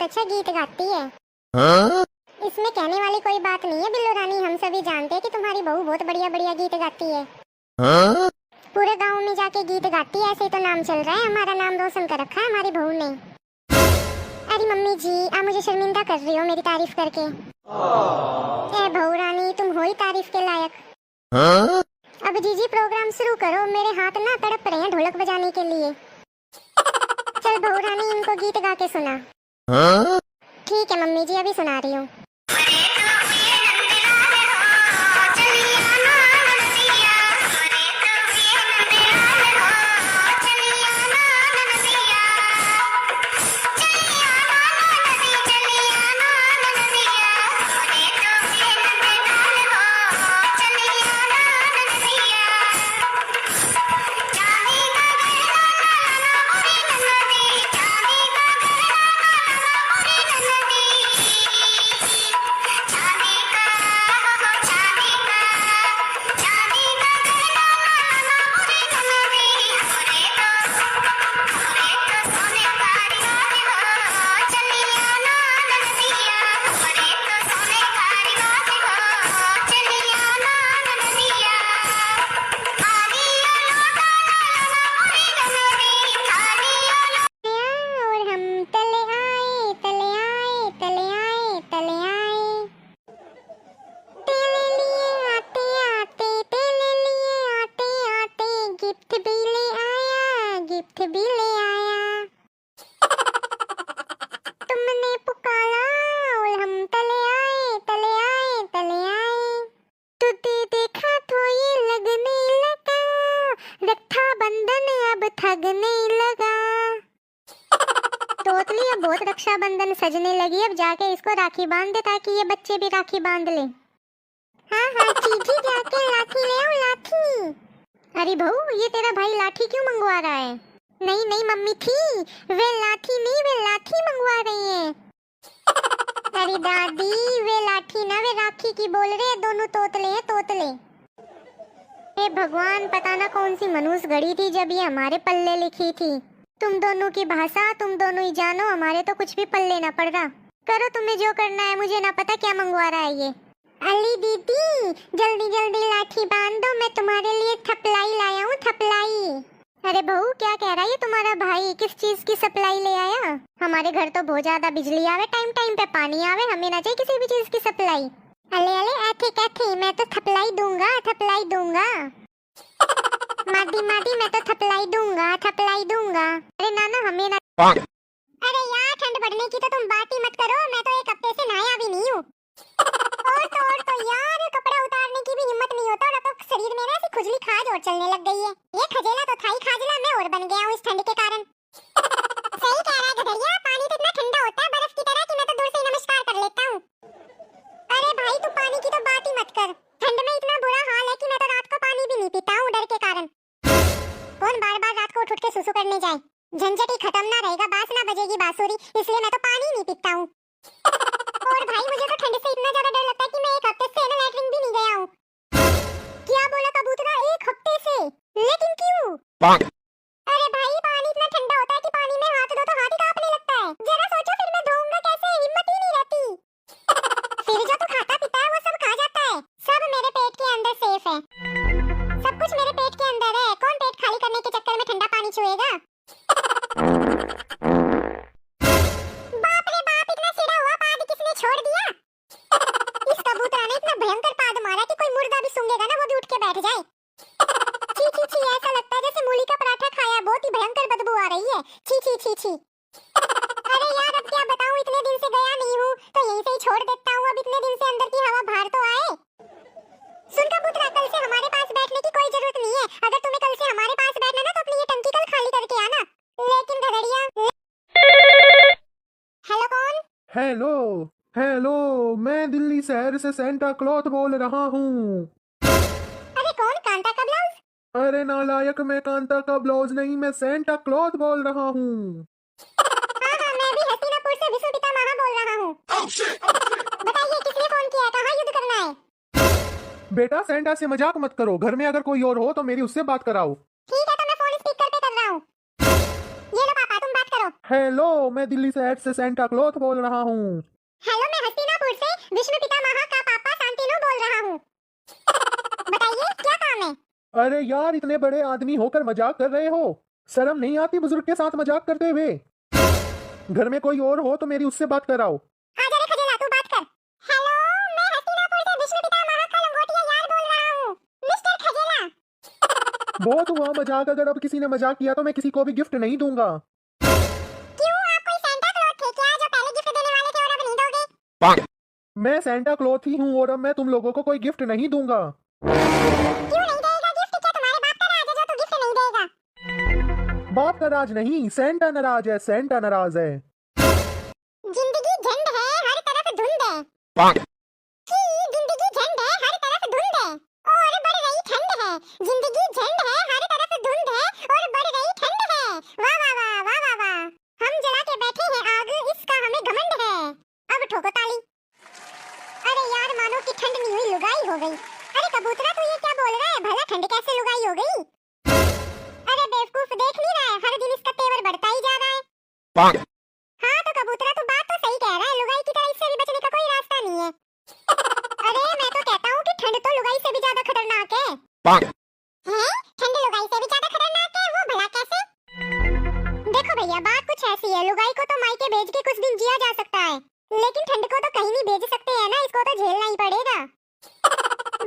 अच्छा गीत गाती है। हाँ? इसमें कहने वाली कोई बात नहीं है बिल्लो रानी, हम सभी जानते हैं कि तुम्हारी बहू बहुत बढ़िया बढ़िया गीत गाती है। हाँ? पूरे गांव में जाके गीत गाती है, ऐसे ही तो नाम चल रहा है, हमारा नाम रोशन कर रखा है हमारी बहू ने। अरे मम्मी जी, आप मुझे शर्मिंदा कर रही हो मेरी तारीफ करके। ए बहू रानी, तुम हो ही तारीफ के लायक। हाँ? अब जीजी प्रोग्राम शुरू करो, मेरे हाथ ना तड़प रहे हैं ढोलक बजाने के लिए। चल बहू रानी, इनको गीत गा के सुना। हाँ? ठीक है मम्मी जी, अभी सुना रही हूँ। गिफ्ट भी ले आया। तुमने पुकारा और हम तले आए तले आए तले आए। तुझे देखा तो ये लगने लगा, रक्षा बंधन अब थकने लगा। तोतली अब बहुत रक्षाबंधन सजने लगी, अब जाके इसको राखी बांध दे ताकि ये बच्चे भी राखी बांध ले। हाँ हाँ चीजी, जाके लाठी ले आओ लाठी। अरे बहू, ये तेरा भाई लाठी क्यों मंगवा रहा है? नहीं नहीं मम्मी थी, वे लाठी नहीं, वे लाठी मंगवा रही है। अरे दादी, वे लाठी ना, वे राखी की बोल रहे हैं, दोनों तोतले हैं तोतले। हे भगवान, पता ना कौन सी मनुष्य घड़ी थी जब ये हमारे पल्ले लिखी थी। तुम दोनों की भाषा तुम दोनों ही जानो, हमारे तो कुछ भी पल्ले ना पड़ रहा। करो तुम्हें जो करना है, मुझे ना पता क्या मंगवा रहा है ये। अली दीदी, जल्दी जल्दी लाठी बांध दो, मैं तुम्हारे लिए थपलाई लाया हूँ थपलाई। अरे बहू, क्या कह रहा है ये तुम्हारा भाई? किस चीज की सप्लाई ले आया? हमारे घर तो बहुत ज्यादा बिजली आवे, टाइम टाइम पे पानी आवे, हमें ना चाहिए किसी भी चीज की सप्लाई। अले अले ऐथे कैथे, मैं तो थपलाई दूंगा थपलाई दूंगा। मादी मादी, मैं तो थपलाई दूंगा थपलाई दूंगा। अरे नाना, हमें ना। अरे यार, ठंड बढ़ने की तो तुम बात ही मत करो, मैं तो एक हफ्ते से नहाया भी नहीं हूँ। और तो यार, कपड़ा उतारने की भी हिम्मत नहीं होता, और अब तो शरीर में ना ऐसी खुजली खाज और चलने लग गई है। ये खजेला तो था ही खाजला, मैं और बन गया हूँ इस ठंड के कारण। सही कह रहा है गधरिया, पानी तो इतना ठंडा होता है बर्फ की तरह कि मैं तो दूर से ही नमस्कार कर लेता हूँ। अरे भाई, तू पानी की तो बात ही मत कर। ठंड में इतना बुरा हाल है कि मैं तो रात को पानी भी नहीं पीता हूँ डर के कारण। कौन बार बार रात को उठ के सुसु करने जाए? झंझट ही खत्म ना रहेगा, बास ना बजेगी बांसुरी, इसलिए मैं तो पानी नहीं पीता हूँ। और भाई, मुझे तो ठंड से इतना ज्यादा डर लगता है कि मैं एक हफ्ते से ना लैट्रिन भी नहीं गया हूँ। क्या बोला कबूतरा? एक हफ्ते से? लेकिन क्यों? अरे भाई, पानी इतना ठंडा होता है कि पानी में हाथ दो तो हाथ ही कांपने लगता है। जरा सोचो, फिर मैं धोऊंगा कैसे? हिम्मत ही नहीं रहती। फिर जो तू खाता पीता है वो सब खा जाता है, सब मेरे पेट के अंदर सेफ है। सब कुछ मेरे पेट के अंदर है, कौन पेट खाली करने के चक्कर में ठंडा पानी छुएगा? बाप रे बाप, इतना सिरा हुआ पाद किसने छोड़ दिया? इस कबूतरा ने इतना भयंकर पाद मारा कि कोई मुर्दा भी सूंघेगा ना, वो भी उठ के बैठ जाए। छी छी छी, ऐसा लगता है जैसे मूली का पराठा खाया, बहुत ही भयंकर बदबू आ रही है। छी छी छी छी। अरे यार, अब क्या बताऊं, इतने दिन से गया नहीं हूँ तो यहीं से ही छोड़ देता हूँ, अब इतने दिन से अंदर की हवा बाहर तो आए। सुन कबूतरा, कल से हमारे पास बैठने की कोई जरूरत नहीं है। अगर तुम्हें कल से हमारे पास बैठना ना, तो अपनी ये टंकी कल खाली करके आना। लेकिन गधड़िया। हेलो कौन? हेलो हेलो, मैं दिल्ली शहर से सेंटा क्लॉथ बोल रहा हूँ। अरे कौन, कांता का ब्लाउज? अरे नालायक, मैं कांता का ब्लाउज नहीं, मैं सेंटा क्लॉथ बोल रहा हूँ। हाँ हाँ, मैं भी हस्तिनापुर से विशु पितामह बोल रहा हूँ। बताइए किसने फोन किया है, कहाँ युद्ध करना है? बेटा, सेंटा से मजाक मत करो, घर में अगर कोई और हो तो मेरी उससे बात कराओ। ठीक है, तो मैं फोन स्पीकर पे कर रहा हूँ। ये लो पापा, तुम बात करो। हेलो, मैं दिल्ली शहर से सेंटा क्लॉथ बोल रहा हूँ। हेलो, मैं हस्तिनापुर से विष्णु पितामह का पापा शांतिनु बोल रहा हूँ। बताइए क्या काम है? अरे यार, इतने बड़े आदमी होकर मजाक कर रहे हो? शर्म नहीं आती बुजुर्ग के साथ मजाक करते हुए? घर में कोई और हो तो मेरी उससे बात कराओ। आजा रे खजेला, तू बात कर। हेलो, मैं हस्तिनापुर से विष्णु पितामह का लंगोटिया यार बोल रहा हूँ, मिस्टर खजेला। बहुत हुआ मजाक। अगर अब किसी ने मजाक किया तो मैं किसी को भी गिफ्ट नहीं दूंगा। क्यों, आप कोई सेंटा क्लॉथ थे क्या जो पहले गिफ्ट देने वाले थे और अब नहीं दोगे? मैं सेंटा क्लॉथ ही हूँ और अब मैं तुम लोगों को कोई गिफ्ट नहीं दूंगा। क्यों नहीं देगा गिफ्ट? क्या तुम्हारे बाप का राज है जो तू गिफ्ट नहीं देगा? बाप का राज नहीं, सेंटा नाराज है, सेंटा नाराज है। जिंदगी झंड है, हर तरफ धुंध है। कि जिंदगी झंड है, हर तरफ धुंध है और बढ़ रही ठंड है। जिंदगी झंड है, हर तरफ धुंध है और बढ़ रही ठंड है। वाह वाह वाह वाह वाह वाह। हम जला के बैठे हैं आग, इसका हमें घमंड है। अब ठोको ताली। अरे यार, मानो कि ठंड नहीं हुई लुगाई हो गई। अरे कबूतरा, तू ये क्या बोल रहा है? भला ठंड कैसे लुगाई हो गई? अरे बेवकूफ, देख नहीं रहा है हर दिन इसका तेवर बढ़ता ही जा रहा है। हाँ तो कबूतरा, तू बात तो सही कह रहा है, लुगाई की तरह इससे भी बचने का कोई रास्ता नहीं है। अरे मैं तो कहता हूँ कि ठंड तो लुगाई से भी ज्यादा खतरनाक है। हैं? ठंड लुगाई से भी ज्यादा खतरनाक है? वो भला कैसे? देखो भैया, बात कुछ ऐसी है, लुगाई को तो मायके भेज के कुछ दिन जिया जा सकता है, लेकिन ठंड को तो कहीं नहीं भेज सकते हैं ना, इसको तो झेलना ही पड़ेगा।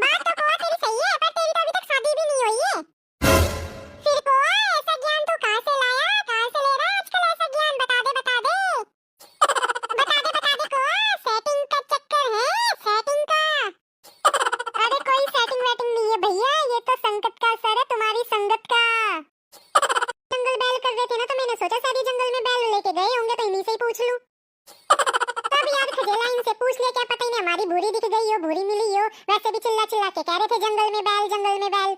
बात तो कोआ तेरी सही है, पर तेरी तो अभी तक शादी भी नहीं हुई है। फिर कोआ, ऐसा ज्ञान तू कहाँ से लाया? कहाँ से ले रहा है आजकल ऐसा ज्ञान? बता दे बता दे। बता दे कोआ, सेटिंग का चक्कर है, सेटिंग का। अरे कोई सेटिंग वेटिंग नहीं है भैया, ये तो संकट का असर है तुम्हारी संगत का। जंगल बैल कर रहे थे ना, तो मैंने सोचा शायद जंगल में बैल लेके गए होंगे तो इन्हीं से ही पूछ लूं। तब यार खजेला, इनसे पूछ लिया, क्या पता इन्हें हमारी भूरी दिख गई हो, भूरी मिली हो। वैसे भी चिल्ला चिल्ला के कह रहे थे जंगल में बैल, जंगल में बैल।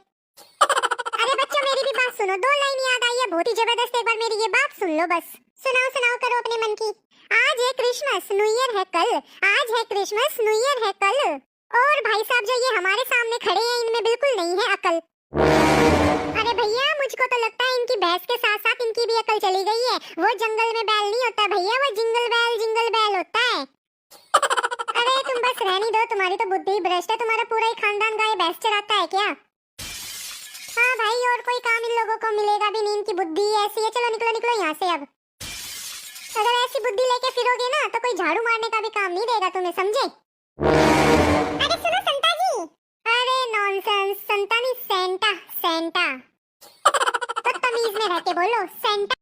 अरे बच्चों, मेरी भी बात सुनो, 2 लाइन याद आई है बहुत ही जबरदस्त, एक बार मेरी ये बात सुन लो बस। सुनाओ सुनाओ करो अपने मन की। आज है क्रिसमस, न्यू ईयर है कल। आज है क्रिसमस, न्यू ईयर है कल। और भाई साहब जो ये हमारे सामने खड़े हैं, इनमें बिल्कुल नहीं है अकल। अरे भैया, मुझको तो लगता है इनकी भैंस के साथ साथ इनकी भी अकल चली गई है। वो जंगल में बैल नहीं होता भैया, वो जिंगल बैल होता है। अरे तुम बस रहने दो, तुम्हारी तो बुद्धि भ्रष्ट है, तुम्हारा पूरा ही खानदान गाय भैंस चराता है क्या? हाँ भाई, और कोई काम इन लोगों को मिलेगा भी नहीं, इनकी बुद्धि ऐसी है। चलो निकलो निकलो यहाँ से अब। अगर ऐसी बुद्धि लेके फिरोगे ना तो कोई झाड़ू मारने का भी काम नहीं देगा तुम्हें, समझे? अरे सुनो संता जी। अरे नॉनसेंस, संता नहीं, सेंटा, सेंटा। तो तमीज में रह के बोलो, सेंटा।